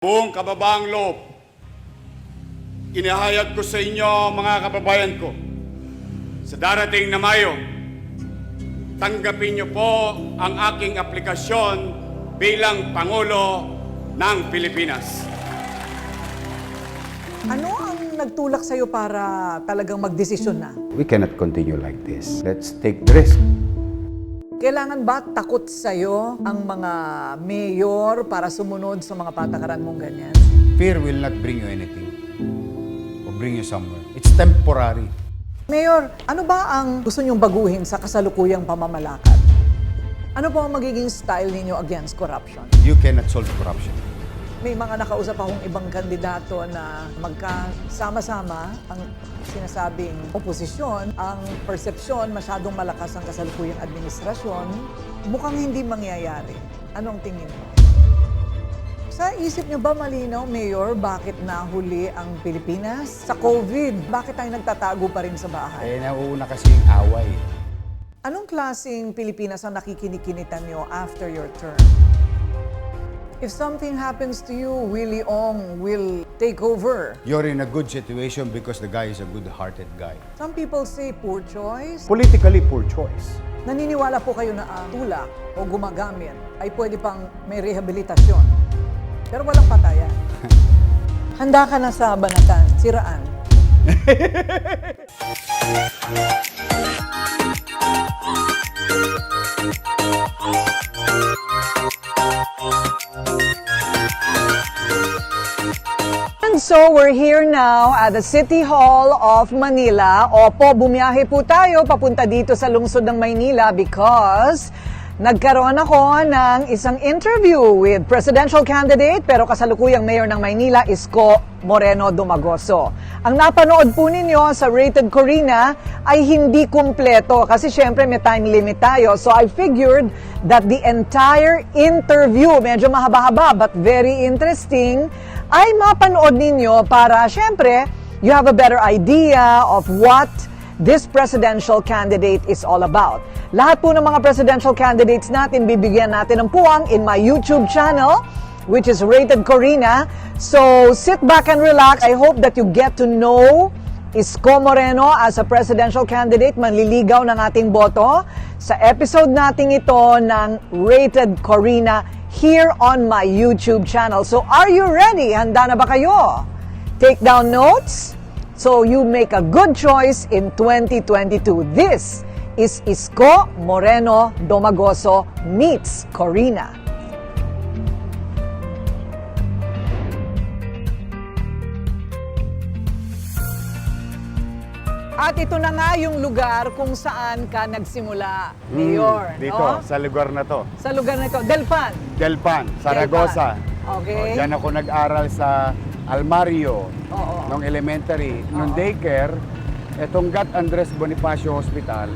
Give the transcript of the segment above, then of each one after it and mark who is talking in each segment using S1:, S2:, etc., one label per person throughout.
S1: Buong kababaang loob, inihayag ko sa inyo mga kababayan ko, sa darating na Mayo, tanggapin niyo po ang aking aplikasyon bilang Pangulo ng Pilipinas.
S2: Ano ang nagtulak sa'yo para talagang magdesisyon na?
S3: We cannot continue like this. Let's take the risk.
S2: Kailangan ba takot sa'yo ang mga mayor para sumunod sa mga patakaran mong ganyan?
S3: Fear will not bring you anything or bring you somewhere. It's temporary.
S2: Mayor, ano ba ang gusto niyong baguhin sa kasalukuyang pamamalakad? Ano po ang magiging style ninyo against corruption?
S3: You cannot solve corruption.
S2: May mga nakausap akong ibang kandidato na magkasama-sama ang sinasabing oposisyon, ang persepsyon masyadong malakas ang kasalukuyang administrasyon, mukhang hindi mangyayari. Anong tingin mo? Sa isip niyo ba malinaw, Mayor, bakit nahuli ang Pilipinas? Sa COVID, bakit tayo nagtatago pa rin sa bahay?
S3: Nauuna kasi yung away.
S2: Anong klaseng Pilipinas ang nakikinikinita niyo after your term? If something happens to you, Willie Ong will take over.
S3: You're in a good situation because the guy is a good-hearted guy.
S2: Some people say poor choice.
S3: Politically, poor choice.
S2: Naniniwala po kayo na ang tulak o gumagamit ay pwede pang may rehabilitasyon. Pero walang patayan. Handa ka na sa banatan, siraan. And so we're here now at the City Hall of Manila. Opo, bumiyahe po tayo papunta dito sa lungsod ng Maynila because nagkaroon ako ng isang interview with presidential candidate pero kasalukuyang mayor ng Maynila, Isko Moreno Domagoso. Ang napanood po ninyo sa Rated Korina ay hindi kumpleto kasi syempre may time limit tayo. So I figured that the entire interview, medyo mahaba-haba but very interesting, ay mapanood ninyo para syempre you have a better idea of what this presidential candidate is all about. Lahat po ng mga presidential candidates natin, bibigyan natin ng puwang in my YouTube channel, which is Rated Korina. So sit back and relax. I hope that you get to know Isko Moreno as a presidential candidate, manliligaw ng ating boto sa episode nating ito ng Rated Korina here on my YouTube channel. So are you ready? Handa na ba kayo? Take down notes so you make a good choice in 2022. This is Isko Moreno Domagoso meets Korina. At ito na nga yung lugar kung saan ka nagsimula, Mayor.
S3: Dito,
S2: no?
S3: sa lugar na to.
S2: Sa lugar na ito, Delpan.
S3: Delpan, Saragossa.
S2: Okay.
S3: Diyan ako nag-aral sa Almario,
S2: Oo.
S3: nung elementary. Nung daycare, etong Gat Andres Bonifacio Hospital,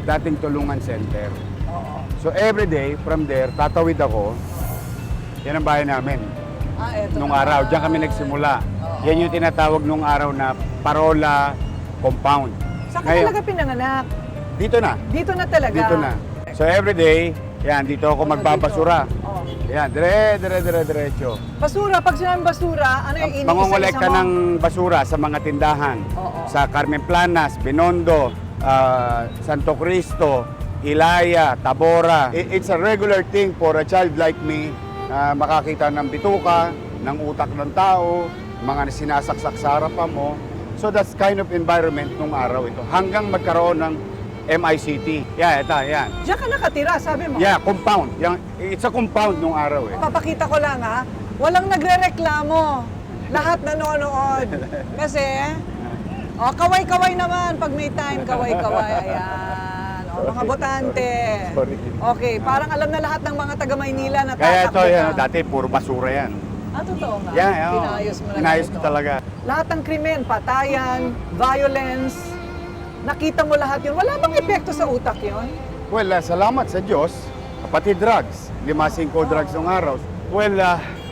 S3: dating Tulungan Center.
S2: Oo.
S3: So every day, from there, tatawid ako. Yan ang bahay namin.
S2: Eto
S3: Nung
S2: na.
S3: araw, diyan kami nagsimula. Yan yung tinatawag nung araw na Parola Compound.
S2: Saan ka talaga pinanganak?
S3: Dito na.
S2: Dito na talaga?
S3: Dito na. So every day, yan, dito ako magbabasura.
S2: Oh.
S3: Yan, diretso.
S2: Basura, pag sinabing basura, ano yung iniisa-isa
S3: Mangongolekta
S2: mo?
S3: ng basura sa mga tindahan.
S2: Oo.
S3: Sa Carmen Planas, Binondo, Santo Cristo, Ilaya, Tabora. It's a regular thing for a child like me na makakita ng bituka, ng utak ng tao, mga sinasaksak sa harapan mo. So that's kind of environment nung araw ito. Hanggang magkaroon ng MICT. Yan, ito, yan.
S2: Diyan ka nakatira, sabi mo?
S3: Yeah, compound. It's a compound nung araw eh.
S2: Papakita ko lang ha, walang nagre-reklamo. Lahat nanonood. Kasi, kaway-kaway naman pag may time, kaway-kaway. Ayan. Mga botante.
S3: Sorry.
S2: Okay, parang alam na lahat ng mga taga-Maynila na
S3: Kaya ito,
S2: tatakbo
S3: yan,
S2: ka.
S3: dati puro basura yan.
S2: Totoo nga.
S3: Yeah,
S2: Pinayos mo na
S3: Pinayos
S2: ito.
S3: ko talaga.
S2: Lahat ng krimen, patayan, violence, nakita mo lahat yun. Wala bang epekto sa utak yun?
S3: Well, salamat sa Diyos. Pati drugs. 5-5 drugs ng araw. Well,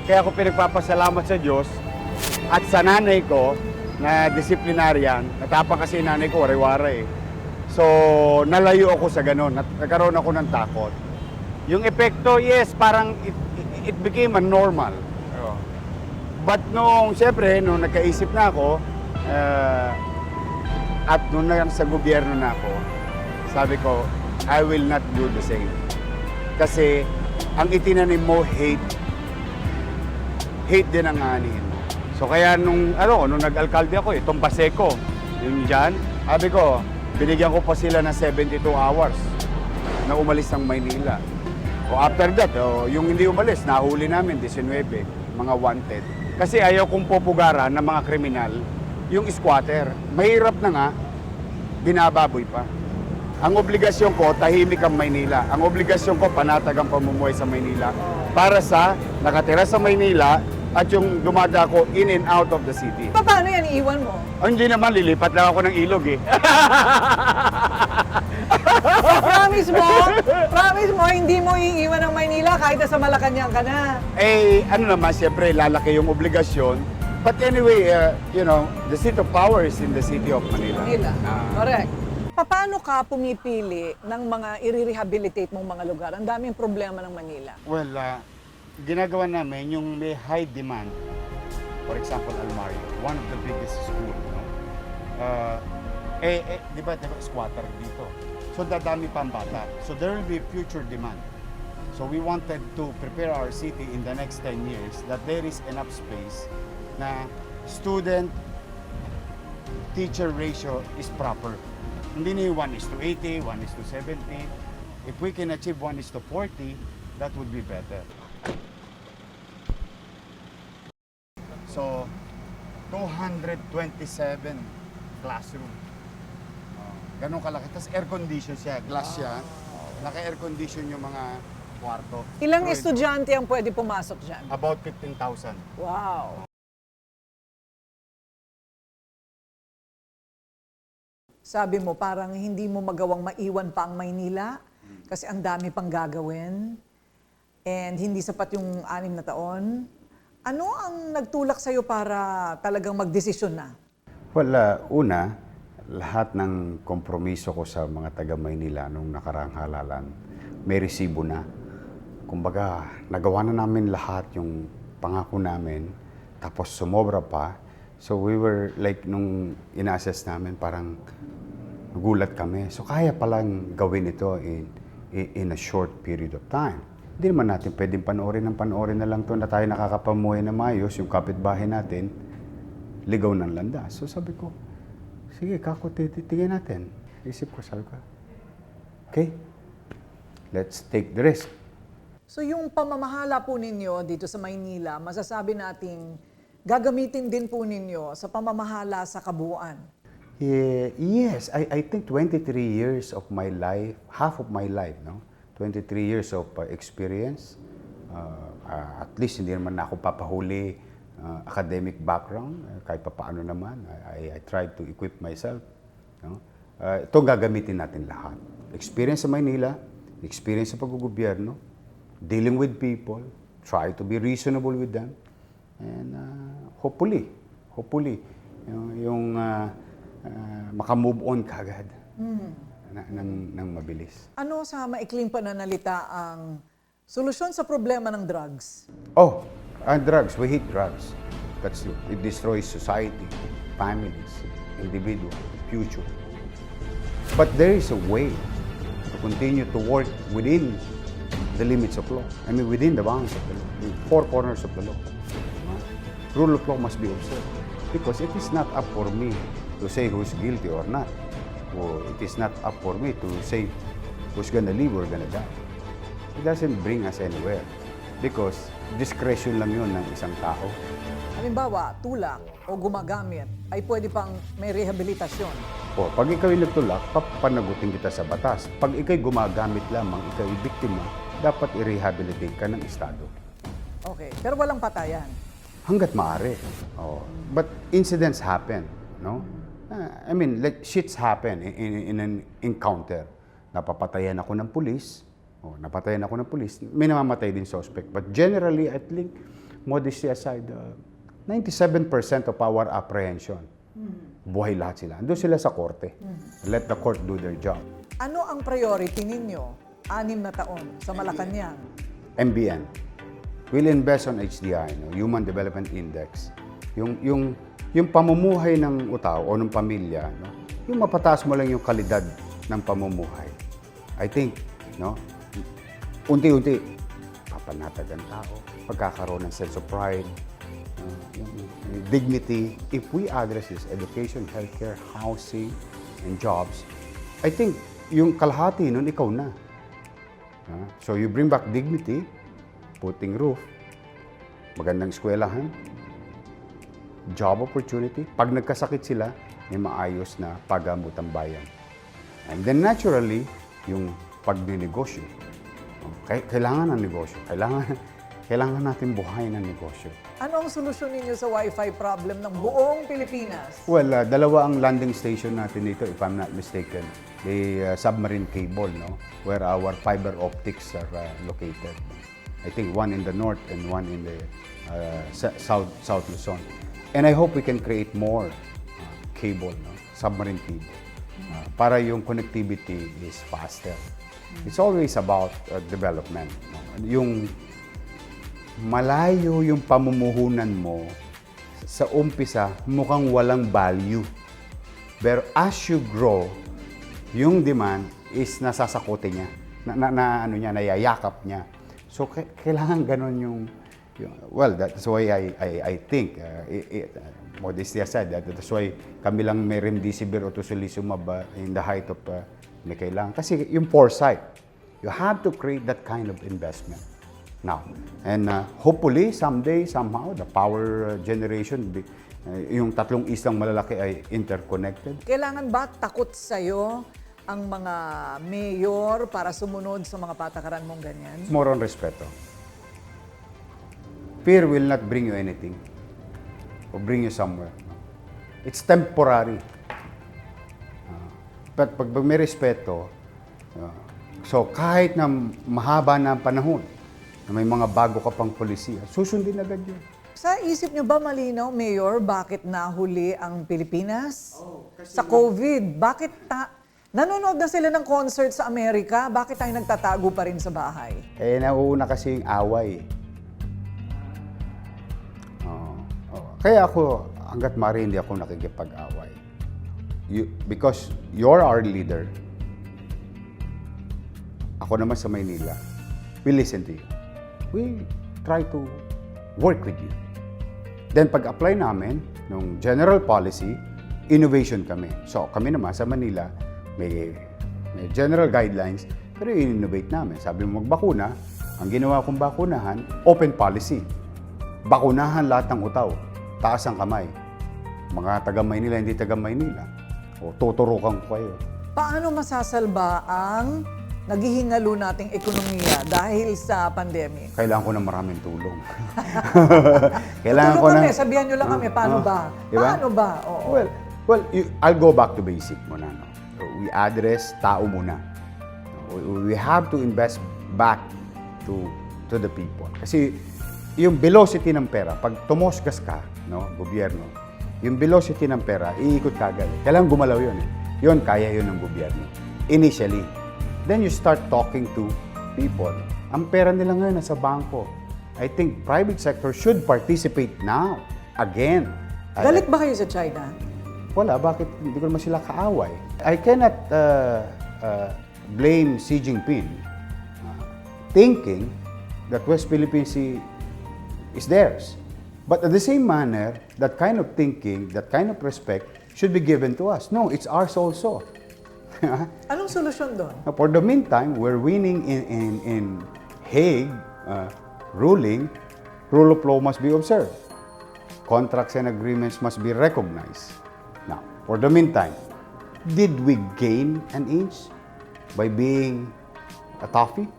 S3: kaya ako pinagpapasalamat sa Diyos at sa nanay ko na disiplinaryan. Natapang kasi nanay ko, wari-wari. So, nalayo ako sa ganun. Nagkaroon ako ng takot. Yung epekto, yes, parang it became a normal. But nung, siyempre, nung nagkaisip na ako, at nung sa gobyerno na ako, sabi ko, I will not do the same. Kasi, ang itinanim mo, hate din ang aanihin mo. So kaya nung nag-alkalde ako, itong Baseco, yung dyan, sabi ko, binigyan ko pa sila ng 72 hours na umalis ng Maynila. O after that, yung hindi umalis, nahuli namin, 19, mga wanted. Kasi ayaw kong pupugaran ng mga kriminal, yung squatter. Mahirap na nga, binababoy pa. Ang obligasyon ko, tahimik ang Maynila. Ang obligasyon ko, panatag ang pamumuhay sa Maynila. Para sa nakatira sa Maynila at yung dumadako in and out of the city.
S2: Paano yan iiwan mo?
S3: Hindi naman, lilipat lang ako ng ilog eh.
S2: Promise mo, hindi mo iiwan ang Maynila kahit sa Malacanang ka na.
S3: Ano naman, siyempre, lalaki yung obligasyon. But anyway, the seat of power is in the city of Manila.
S2: Correct. Paano ka pumipili ng mga i-rehabilitate mong mga lugar? Ang daming problema ng Manila.
S3: Well, ginagawa namin yung may high demand. For example, Almario, one of the biggest school, no? Di ba squatter dito? So dadami pa ang bata. So there will be future demand. So we wanted to prepare our city in the next 10 years that there is enough space na student-teacher ratio is proper. Hindi na yung 1:80, 1:70. If we can achieve 1:40, that would be better. So, 227 classroom. Ganun kalaki. Tapos air condition siya, glass siya. Naka-air condition yung mga kwarto.
S2: Ilang
S3: Pero
S2: estudyante ang pwede pumasok dyan?
S3: About 15,000.
S2: Wow. Sabi mo, parang hindi mo magawang maiwan pa ang Maynila kasi ang dami pang gagawin and hindi sapat yung 6 na taon. Ano ang nagtulak sa'yo para talagang magdesisyon na?
S3: Well, una, lahat ng kompromiso ko sa mga taga-Maynila nung nakaraang halalan, may resibo na. Kumbaga, nagawa na namin lahat yung pangako namin, tapos sumobra pa. So we were like, nung ina-assess namin, parang nagulat kami. So kaya palang gawin ito in a short period of time. Hindi naman natin pwedeng panoorin na lang to na tayo nakakapamuhay na maayos, yung kapitbahay natin, ligaw ng landas. So sabi ko, sige, titigyan natin. Isip ko, sabi ko, okay, let's take the risk.
S2: So yung pamamahala po ninyo dito sa Maynila, masasabi nating gagamitin din po ninyo sa pamamahala sa kabuuan.
S3: Yes, I think 23 years of my life, half of my life, no? 23 years of experience. At least hindi naman ako papahuli academic background, kahit papaano naman. I tried to equip myself. No? Ito gagamitin natin lahat. Experience sa Maynila, experience sa paggugobyerno, dealing with people, try to be reasonable with them, and hopefully, yung makamove on kagad ng mabilis.
S2: Ano sa maikling pananalita ang solusyon sa problema ng drugs?
S3: Drugs. We hate drugs. That's true. It destroys society, families, individual, future. But there is a way to continue to work within the limits of law. I mean, within the bounds of the law, in four corners of the law. Rule of law must be observed. Because it is not up for me to say who's guilty or not. Or it is not up for me to say who's gonna live or gonna die. It doesn't bring us anywhere. Because discretion lang yun ng isang tao.
S2: Halimbawa, tulak o gumagamit ay pwede pang may rehabilitasyon.
S3: Pag ikaw ay nagtulak, papanagutin kita sa batas. Pag ikaw gumagamit lamang, ikaw ay biktima, dapat i-rehabilitate ka ng Estado.
S2: Okay, pero walang patayan.
S3: Hanggat maaari. But incidents happen, no? I mean, like shits happen in an encounter. Napapatayan ako ng pulis. Napatayan ako ng pulis. May namamatay din suspect. But generally, I think, modesty aside, 97% of our apprehension, buhay lahat sila. Andun sila sa korte. Let the court do their job.
S2: Ano ang priority ninyo? 6 na taon sa Malacanang.
S3: MBN. we'll invest on HDI, no? Human Development Index. Yung pamumuhay ng tao o ng pamilya, no? Yung mapataas mo lang yung kalidad ng pamumuhay. I think, no? Unti-unti, papanatag ang tao, pagkakaroon ng sense of pride, yung dignity. If we address this, education, healthcare, housing, and jobs, I think yung kalahati nun, ikaw na. So you bring back dignity, putting roof, magandang eskwelahan, job opportunity. Pag nagkasakit sila, may maayos na paggamot ang bayan. And then naturally, yung pagninegosyo. Kailangan ng negosyo. Kailangan natin buhayin ng negosyo.
S2: Ano ang solusyon ninyo sa Wi-Fi problem ng buong Pilipinas?
S3: Well, dalawa ang landing station natin dito, if I'm not mistaken. The submarine cable, no? Where our fiber optics are located. I think one in the north and one in the South Luzon. And I hope we can create more cable, no? Submarine cable. Para yung connectivity is faster. It's always about development. No? Yung malayo yung pamumuhunan mo, sa umpisa, mukhang walang value. Pero as you grow, yung demand is nasasakote niya, nayayakap niya. So, kailangan ganun yung well, that's why I think, modesty aside, that's why kami lang may remdesivir o tocilizumab in the height of may kailangan. Kasi yung foresight, you have to create that kind of investment now. And hopefully, someday, somehow, the power generation, yung tatlong islang malalaki ay interconnected.
S2: Kailangan ba takot sa'yo ang mga mayor para sumunod sa mga patakaran mong ganyan?
S3: More on respeto. Fear will not bring you anything or bring you somewhere. It's temporary. But pag may respeto, so kahit na mahaba na ang panahon, na may mga bago ka pang polisiya, susundin agad yun.
S2: Sa isip nyo ba malinaw, Mayor, bakit nahuli ang Pilipinas? Sa COVID, bakit nanonood na sila ng concert sa Amerika, bakit tayo nagtatago pa rin sa bahay?
S3: Nauuna kasi yung away. Kaya ako, hanggat maaari hindi ako nakikipag-away. Because you're our leader. Ako naman sa Maynila, we listen to you. We try to work with you. Then pag-apply namin ng general policy, innovation kami. So kami naman sa Manila, may general guidelines, pero in-innovate namin. Sabi mo magbakuna, ang ginawa kong bakunahan, open policy. Bakunahan lahat ng utaw. Taas ang kamay. Mga taga-Maynila, hindi taga-Maynila. O tuturukan ko kayo.
S2: Paano masasalba ang naghihingalo nating ekonomiya dahil sa pandemic?
S3: Kailangan ko ng maraming tulong.
S2: Tulong kami, sabihan nyo lang kami, paano ba?
S3: Diba?
S2: Paano ba? Oo.
S3: Well, I'll go back to basic muna. No? We address tao muna. We have to invest back to the people. Kasi yung velocity ng pera, pag tumosgas ka, no, gobyerno, yung velocity ng pera, iikot kagad. Kailangan gumalaw yun. Yun, kaya yun ng gobyerno. Initially. Then you start talking to people. Ang pera nila ngayon nasa bangko. I think private sector should participate now. Again.
S2: Galit ba kayo sa China?
S3: Wala. Bakit? Hindi ko naman sila kaaway. I cannot blame Xi Jinping thinking that West Philippine Sea is theirs. But at the same manner, that kind of thinking, that kind of respect should be given to us. No, it's ours also.
S2: Anong solusyon doon?
S3: For the meantime, we're winning in Hague ruling. Rule of law must be observed. Contracts and agreements must be recognized. Now, for the meantime, did we gain an inch by being a toffee?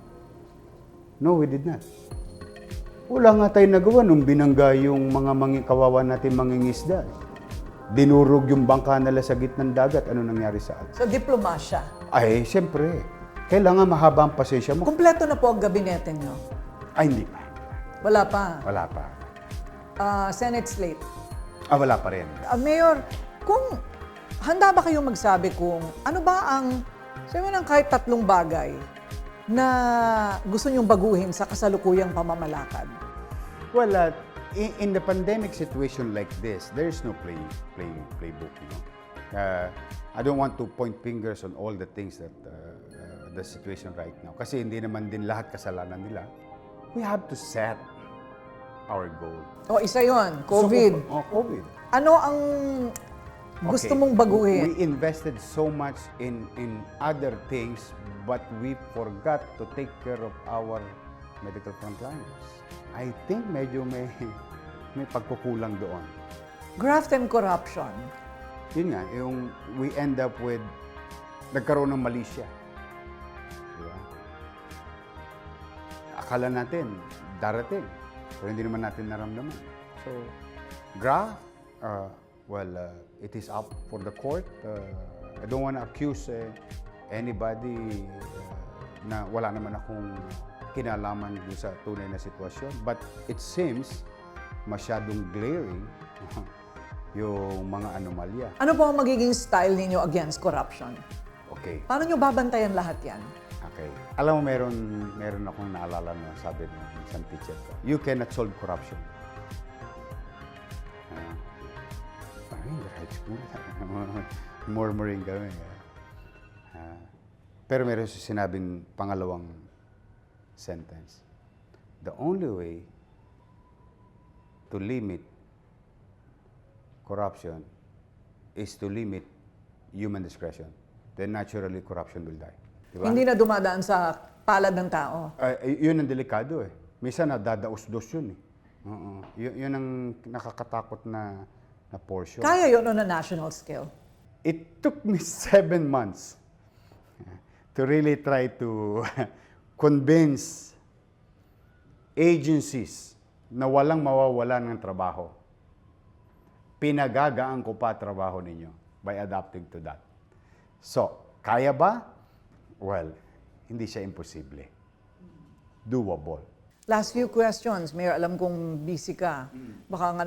S3: No, we did not. Wala nga tayo nagawa nung binangga yung mga kawawa natin mangingisda. Dinurog yung bangka nila sa gitnang dagat. Ano nangyari sa atin?
S2: So, diplomasya.
S3: Ay, siyempre. Kailangan mahaba ang pasensya mo.
S2: Kumpleto na po ang gabinete nyo?
S3: Ay, hindi pa.
S2: Wala pa?
S3: Wala pa.
S2: Senate slate?
S3: Wala pa rin.
S2: Mayor, kung handa ba kayong magsabi kung ano ba ang, sabi mo ng kahit 3 bagay na gusto nyong baguhin sa kasalukuyang pamamalakad?
S3: Well, in the pandemic situation like this, there's no playbook, you know. I don't want to point fingers on all the things that the situation right now. Kasi hindi naman din lahat kasalanan nila. We have to set our goal.
S2: O, isa yon, COVID.
S3: COVID.
S2: Ano ang gusto mong baguhin?
S3: We invested so much in other things, but we forgot to take care of our medical frontliners. I think medyo may pagkukulang doon.
S2: Graft and corruption.
S3: Yun nga, yung we end up with, nagkaroon ng mali siya. Diba? Akala natin, darating. Pero hindi naman natin naramdaman. So, graft, it is up for the court. I don't want to accuse anybody na wala naman akong kinalaman doon sa tunay na sitwasyon. But it seems masyadong glaring yung mga anomalya.
S2: Ano po ang magiging style ninyo against corruption?
S3: Okay.
S2: Paano nyo babantayan lahat yan?
S3: Okay. Alam mo, meron akong naalala na sabi ng isang teacher ko, you cannot solve corruption. Parang high school. Murmuring kami. Pero meron siya sinabing pangalawang sentence. The only way to limit corruption is to limit human discretion. Then naturally, corruption will die. Diba?
S2: Hindi na dumadaan sa palad ng tao.
S3: Yun ang delikado eh. Minsan nadadaos-dos yun eh. Yun ang nakakatakot na portion.
S2: Kaya yun on a national scale?
S3: It took me 7 months to really try to convince agencies na walang mawawalan ng trabaho. Pinagagaan ko pa trabaho ninyo by adapting to that. So, kaya ba? Well, hindi siya imposible. Doable.
S2: Last few questions. Mayor, alam kong busy ka. Baka nga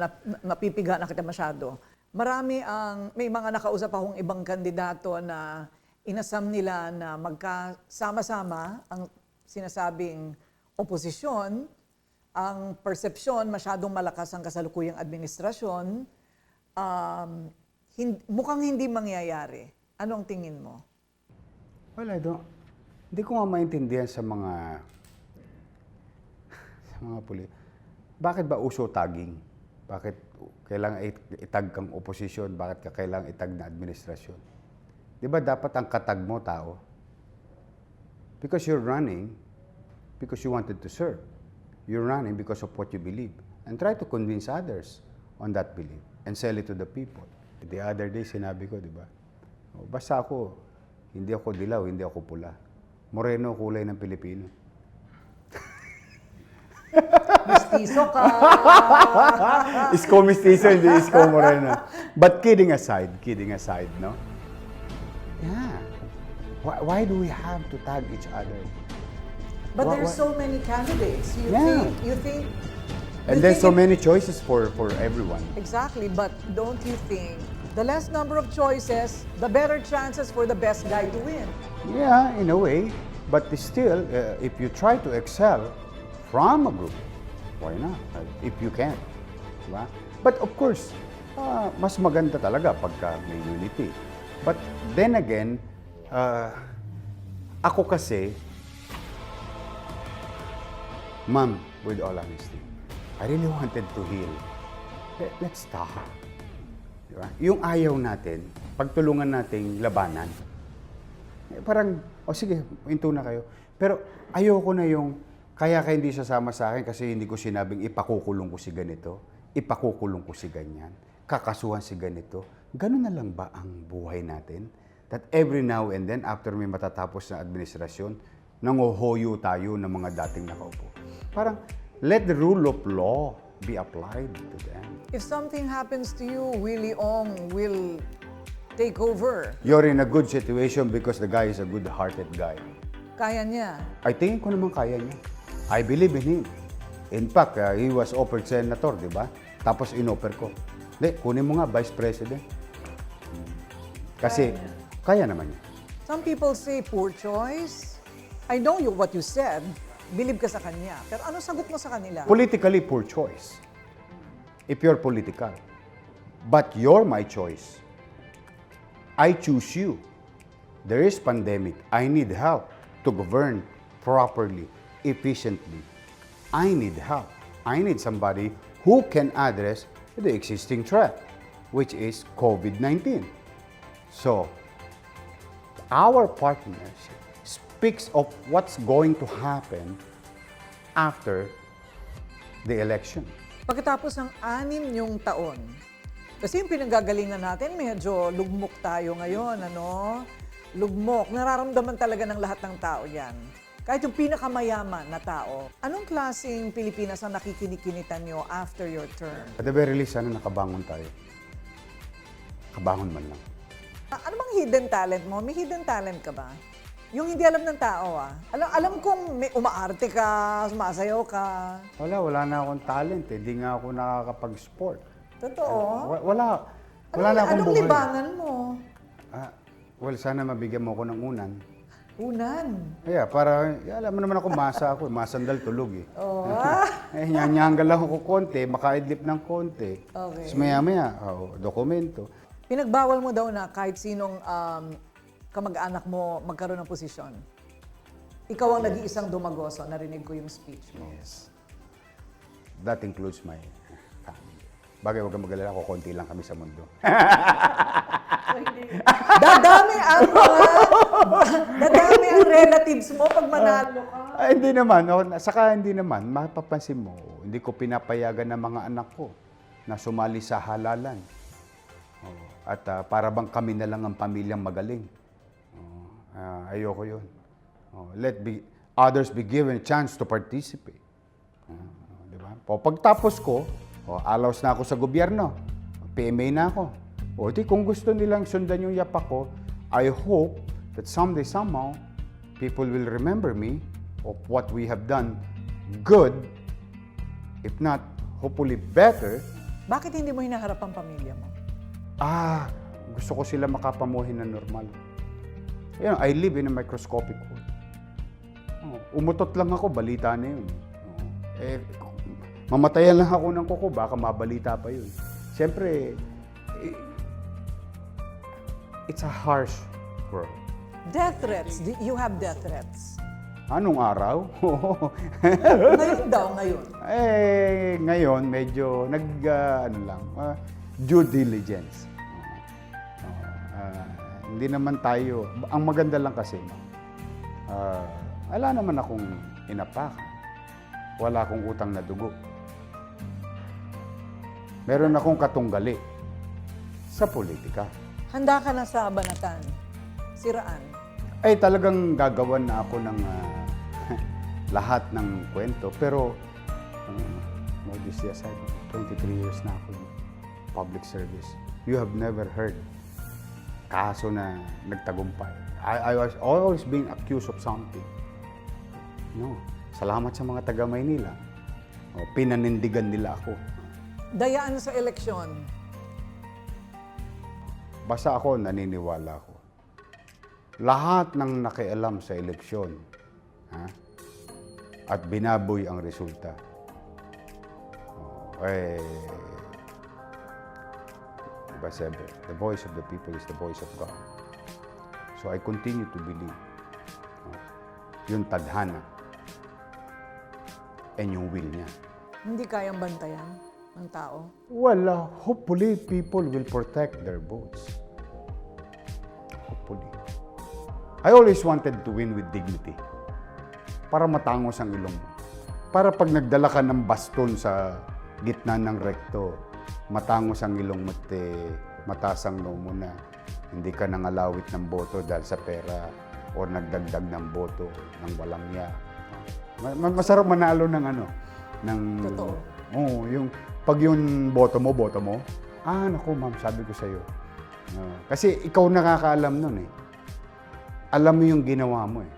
S2: napipiga na kita masyado. May mga nakausap akong ibang kandidato na inasam nila na magkasama-sama ang sinasabing oposisyon, ang persepsyon masyadong malakas ang kasalukuyang administrasyon, mukhang hindi mangyayari. Ano ang tingin mo?
S3: Well, hindi ko nga maintindihan sa mga pulis. Bakit ba uso tagging? Bakit kailangan itag kang oposisyon? Bakit ka kailangan itag na administrasyon? Di ba dapat ang katag mo tao? Because you're running, because you wanted to serve. You're running because of what you believe. And try to convince others on that belief and sell it to the people. The other day, sinabi ko, di ba? Basta ako, hindi ako dilaw, hindi ako pula. Moreno kulay ng Pilipino.
S2: Mistiso ka!
S3: Isko Mestizo, hindi Isko Moreno. But kidding aside, no? Yeah. Why do we have to tag each other?
S2: But there's so many candidates. You think
S3: and there's so many choices for everyone.
S2: Exactly, but don't you think the less number of choices, the better chances for the best guy to win?
S3: Yeah, in a way. But still, if you try to excel from a group, why not? If you can. Diba? But of course, mas maganda talaga pagka may unity. But then again, ako kasi, Ma'am, with all honesty, I really wanted to heal. Let's talk. Diba? Yung ayaw natin, pagtulungan nating labanan. Parang, sige, into na kayo. Pero ayoko na yung, kaya hindi sasama sa akin kasi hindi ko sinabing ipakukulong ko si ganito, ipakukulong ko si ganyan, kakasuhan si ganito. Ganun na lang ba ang buhay natin? That every now and then, after may matatapos na administrasyon, nanguhoyo tayo ng mga dating nakaupo. Parang, let the rule of law be applied to them.
S2: If something happens to you, Willie Ong will take over.
S3: You're in a good situation because the guy is a good-hearted guy.
S2: Kaya niya.
S3: I tingin ko naman kaya niya. I believe in him. In fact, he was offered senator, di ba? Tapos in-offer ko. Hindi, kunin mo nga, Vice President. Kasi, kaya naman niya.
S2: Some people say poor choice. I know what you said. Believe ka sa kanya. Pero ano sagot mo sa kanila?
S3: Politically, poor choice. If you're political. But you're my choice. I choose you. There is pandemic. I need help to govern properly, efficiently. I need help. I need somebody who can address the existing threat, which is COVID-19. So, our partnership speaks of what's going to happen after the election.
S2: Pagkatapos ng 6 yung taon, kasi yung pinanggagalingan natin, medyo lugmok tayo ngayon, ano? Lugmok. Nararamdaman talaga ng lahat ng tao yan. Kahit yung pinakamayaman na tao. Anong klaseng Pilipinas ang nakikinitan nyo after your term?
S3: At the very least, sana nakabangon tayo. Kabangon man lang.
S2: Ano bang hidden talent mo? May hidden talent ka ba? Yung hindi alam ng tao, ah. Alam kong may umaarte ka, sumasayaw ka.
S3: Wala na akong talent eh. Di nga ako nakakapag-sport.
S2: Totoo?
S3: Wala na akong
S2: Anong
S3: buhay.
S2: libangan mo?
S3: Well, sana mabigyan mo ako ng unan.
S2: Unan.
S3: Kaya, para, alam mo naman ako, masa ako. Masandal tulog eh.
S2: Oh.
S3: Nyanyanggal lang ako konti, makaidlip ng konti.
S2: Okay.
S3: Tapos maya-maya, dokumento.
S2: Pinagbawal mo daw na kahit sinong kamag-anak mo magkaroon ng posisyon. Ikaw ang nag-iisang Domagoso. Narinig ko yung speech mo.
S3: Yes. That includes my family. Bagay, huwag kang mag-alala ako, konti lang kami sa mundo.
S2: Dadami ang relatives mo pag manalo ka.
S3: Hindi naman. Saka hindi naman. Mapapansin mo, hindi ko pinapayagan ng mga anak ko na sumali sa halalan. At para bang kami na lang ang pamilyang magaling. Ayoko yun. Let others be given a chance to participate. Diba? Pagtapos ko, allows na ako sa gobyerno. PMA na ako. Kung gusto nilang sundan yung yapak ko, I hope that someday, somehow, people will remember me of what we have done good, if not, hopefully better.
S2: Bakit hindi mo hinaharap ang pamilya mo?
S3: Gusto ko sila makapamuhay na normal. I live in a microscopic world. Umutot lang ako, balita na yun. Mamatayan lang ako ng kuko, baka mabalita pa yun. Siyempre, it's a harsh world.
S2: Death threats. You have death threats.
S3: Anong araw?
S2: Ngayon daw, ngayon.
S3: Ngayon, medyo due diligence. Hindi naman tayo, ang maganda lang kasi, wala naman akong inapakan. Wala akong utang na dugo. Meron akong katunggali sa politika.
S2: Handa ka na sa banatan. Siraan.
S3: Talagang gagawan na ako ng lahat ng kwento. Pero, modesty aside, 23 years na ako in public service. You have never heard kaso na nagtagumpay. I was always being accused of something. No. Salamat sa mga taga-Maynila. Pinanindigan nila ako.
S2: Dayaan sa eleksyon.
S3: Basta ako, naniniwala ako. Lahat ng nakialam sa eleksyon, at binaboy ang resulta, diba sabi, the voice of the people is the voice of God. So I continue to believe yung tadhana and yung will niya.
S2: Hindi kayang bantayan ng tao.
S3: Well, hopefully people will protect their votes. Hopefully. I always wanted to win with dignity. Para matangos ang ilong mo. Para pag nagdala ka ng baston sa gitna ng rekto, matangos ang ilong mo, mataas ang noo mo na hindi ka nangalawit ng boto dahil sa pera o nagdagdag ng boto ng walang niya. Masarap manalo ng
S2: Totoo.
S3: Yung pag yung boto mo, naku ma'am, sabi ko sa'yo. Kasi ikaw nakakaalam nun eh. Alam mo yung ginawa mo eh.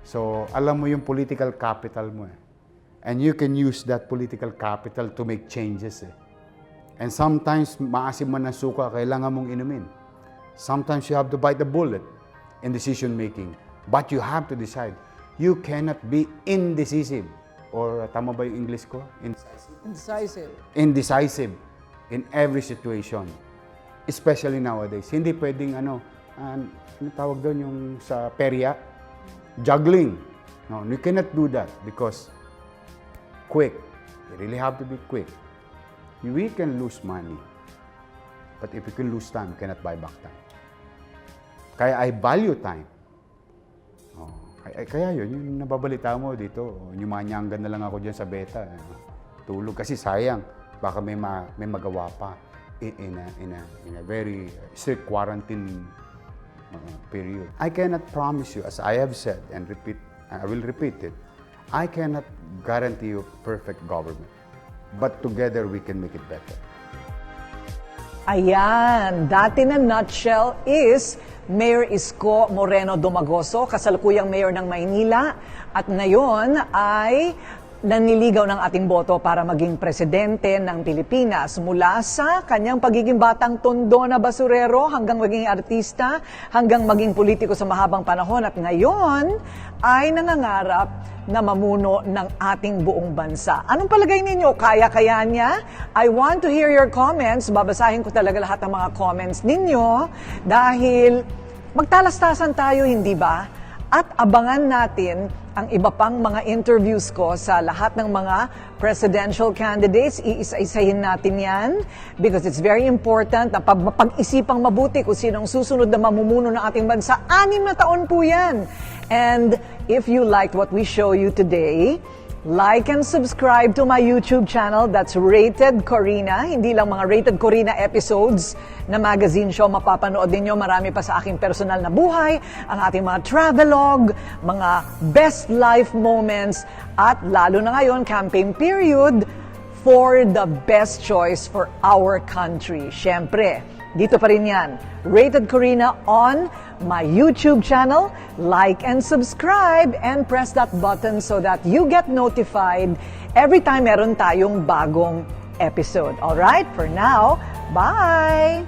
S3: So, alam mo yung political capital mo eh. And you can use that political capital to make changes eh. And sometimes, maasim man ng suka, kailangan mong inumin. Sometimes you have to bite the bullet in decision making. But you have to decide You cannot be indecisive. Or tama ba yung English ko?
S2: Incisive.
S3: Indecisive in every situation. Especially nowadays. Hindi pwedeng ano tawag doon yung sa perya? Juggling. No, you cannot do that because quick. You really have to be quick. We can lose money. But if you can lose time, you cannot buy back time. Kaya I value time. Oh, kaya yun, yung nababalita mo dito, nyumanyanggan na lang ako dyan sa beta. Tulog kasi sayang, baka may magawa pa in a very strict quarantine period. I cannot promise you, as I have said and I will repeat it, I cannot guarantee you perfect government. But together we can make it better.
S2: Ayan, that in a nutshell is Mayor Isko Moreno Domagoso, kasalukuyang mayor ng Maynila, at ngayon ay naniligaw ng ating boto para maging presidente ng Pilipinas. Mula sa kanyang pagiging batang tondo na basurero hanggang maging artista, hanggang maging politiko sa mahabang panahon, at ngayon ay nangangarap na mamuno ng ating buong bansa. Anong palagay ninyo? Kaya-kaya niya? I want to hear your comments. Babasahin ko talaga lahat ng mga comments ninyo dahil magtalastasan tayo, hindi ba? At abangan natin ang iba pang mga interviews ko sa lahat ng mga presidential candidates. Iisa-isahin natin yan because it's very important na pag-isipang mabuti kung sinong susunod na mamumuno ng ating bansa. 6 na taon po yan. And if you liked what we show you today, like and subscribe to my YouTube channel. That's Rated Korina. Hindi lang mga Rated Korina episodes na magazine show mapapanood ninyo. Marami pa sa aking personal na buhay, ang ating mga travelogue, mga best life moments, at lalo na ngayon, campaign period, for the best choice for our country. Siyempre, dito pa rin yan. Rated Korina on my YouTube channel. Like and subscribe and press that button so that you get notified every time meron tayong bagong episode. Alright, for now, bye!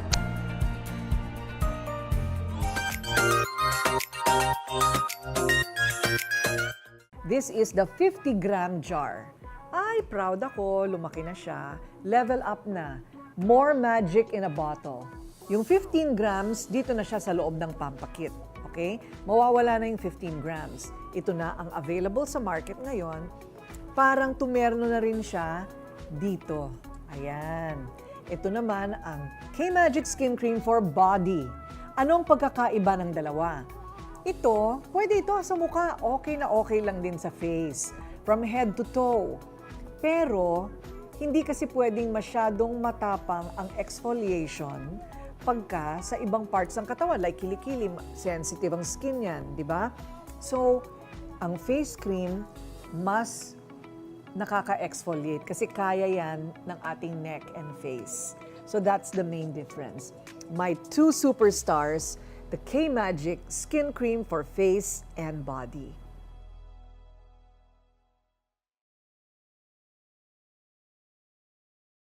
S2: This is the 50-gram jar. Ay, proud ako, lumaki na siya. Level up na. More magic in a bottle. Yung 15 grams, dito na siya sa loob ng pampakit. Okay? Mawawala na yung 15 grams. Ito na ang available sa market ngayon. Parang tumerno na rin siya dito. Ayan. Ito naman ang K-Magic Skin Cream for Body. Anong pagkakaiba ng dalawa? Ito, pwede ito sa mukha. Okay na okay lang din sa face. From head to toe. Pero, hindi kasi pwedeng masyadong matapang ang exfoliation pagka sa ibang parts ng katawan, like kilikili, sensitive ang skin yan, di ba? So, ang face cream, mas nakaka-exfoliate kasi kaya yan ng ating neck and face. So, that's the main difference. My 2 superstars, the K-Magic Skin Cream for Face and Body.